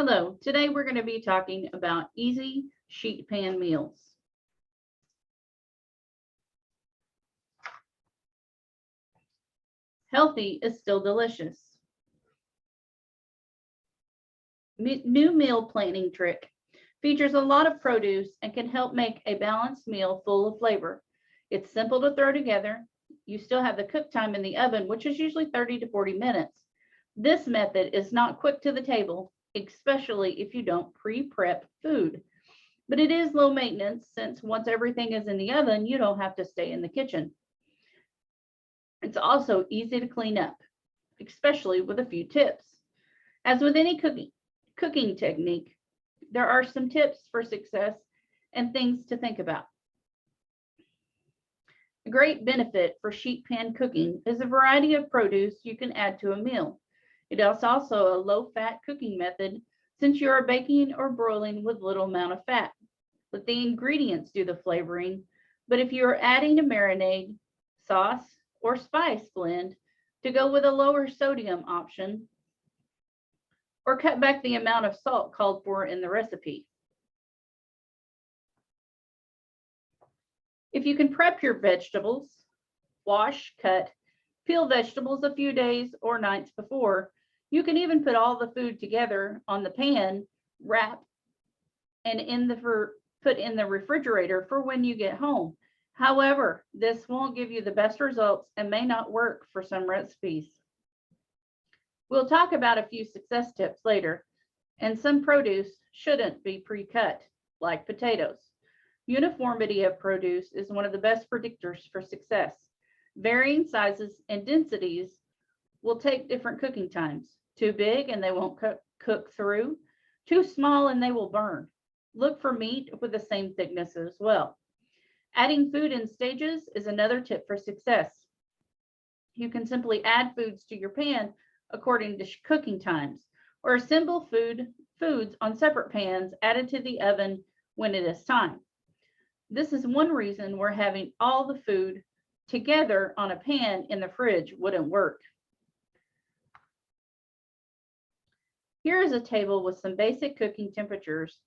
Hello, today we're going to be talking about easy sheet pan meals. Healthy is still delicious. New meal planning trick features a lot of produce and can help make a balanced meal full of flavor. It's simple to throw together. You still have the cook time in the oven, which is usually 30 to 40 minutes. This method is not quick to the table, especially if you don't pre-prep food. But it is low maintenance since once everything is in the oven, you don't have to stay in the kitchen. It's also easy to clean up, especially with a few tips. As with any cooking technique, there are some tips for success and things to think about. A great benefit for sheet pan cooking is a variety of produce you can add to a meal. It is also a low-fat cooking method since you are baking or broiling with little amount of fat. Let the ingredients do the flavoring, but if you are adding a marinade, sauce, or spice blend to go with a lower sodium option, or cut back the amount of salt called for in the recipe. If you can prep your vegetables, wash, cut, peel vegetables a few days or nights before, you can even put all the food together on the pan, wrap, and put in the refrigerator for when you get home. However, this won't give you the best results and may not work for some recipes. We'll talk about a few success tips later, and some produce shouldn't be pre-cut, like potatoes. Uniformity of produce is one of the best predictors for success. Varying sizes and densities will take different cooking times. Too big and they won't cook through. Too small and they will burn. Look for meat with the same thickness as well. Adding food in stages is another tip for success. You can simply add foods to your pan according to cooking times, or assemble foods on separate pans added to the oven when it is time. This is one reason we're having all the food together on a pan in the fridge wouldn't work. Here is a table with some basic cooking temperatures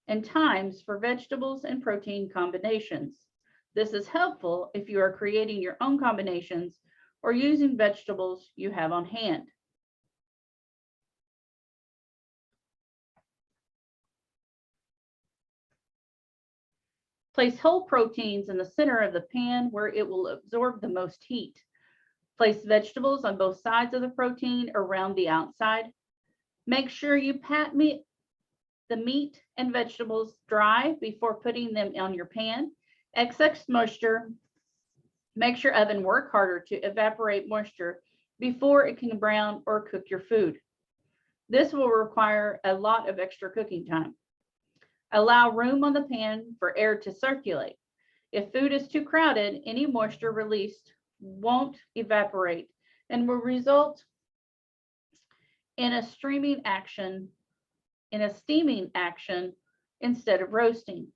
and times for vegetables and protein combinations. This is helpful if you are creating your own combinations or using vegetables you have on hand. Place whole proteins in the center of the pan where it will absorb the most heat. Place vegetables on both sides of the protein around the outside. Make sure you pat the meat and vegetables dry before putting them on your pan. Excess moisture makes your oven work harder to evaporate moisture before it can brown or cook your food. This will require a lot of extra cooking time. Allow room on the pan for air to circulate. If food is too crowded, any moisture released won't evaporate and will result in a steaming action instead of roasting.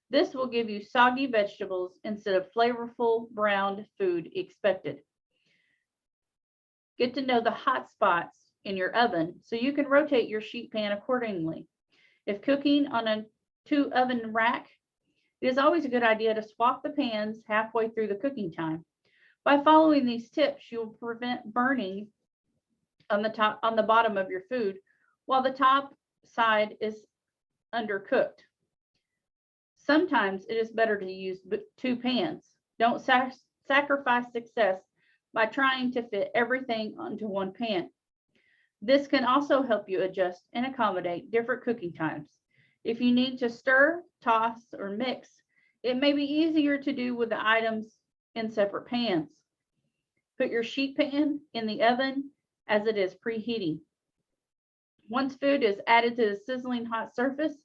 This will give you soggy vegetables instead of flavorful browned food expected. Get to know the hot spots in your oven so you can rotate your sheet pan accordingly. If cooking on a 2-oven rack, it is always a good idea to swap the pans halfway through the cooking time. By following these tips, you will prevent burning on the bottom of your food while the top side is undercooked. Sometimes it is better to use 2 pans. Don't sacrifice success by trying to fit everything onto one pan. This can also help you adjust and accommodate different cooking times. If you need to stir, toss, or mix, it may be easier to do with the items in separate pans. Put your sheet pan in the oven as it is preheating. Once food is added to the sizzling hot surface,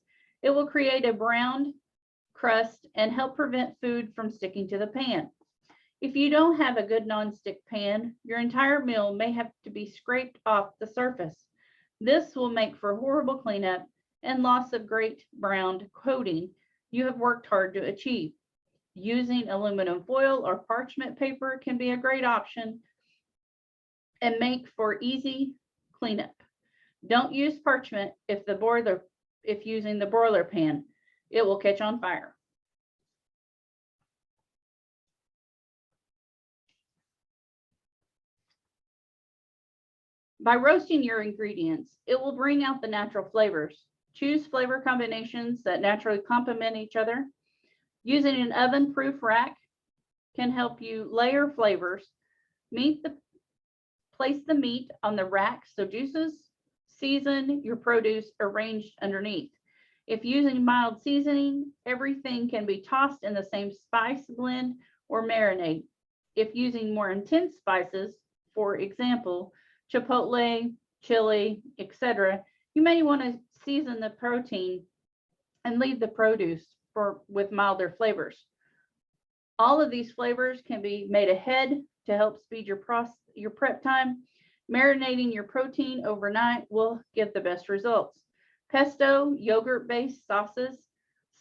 it will create a browned crust and help prevent food from sticking to the pan. If you don't have a good nonstick pan, your entire meal may have to be scraped off the surface. This will make for horrible cleanup and loss of great browned coating you have worked hard to achieve. Using aluminum foil or parchment paper can be a great option and make for easy cleanup. Don't use parchment if using the broiler pan. It will catch on fire. By roasting your ingredients, it will bring out the natural flavors. Choose flavor combinations that naturally complement each other. Using an oven-proof rack can help you layer flavors. Place the meat on the rack so juices season your produce arranged underneath. If using mild seasoning, everything can be tossed in the same spice blend or marinade. If using more intense spices, for example, chipotle, chili, etc., you may want to season the protein and leave the produce with milder flavors. All of these flavors can be made ahead to help speed your prep time. Marinating your protein overnight will give the best results. Pesto, yogurt-based sauces,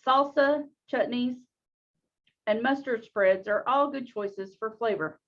salsa, chutneys, and mustard spreads are all good choices for flavor.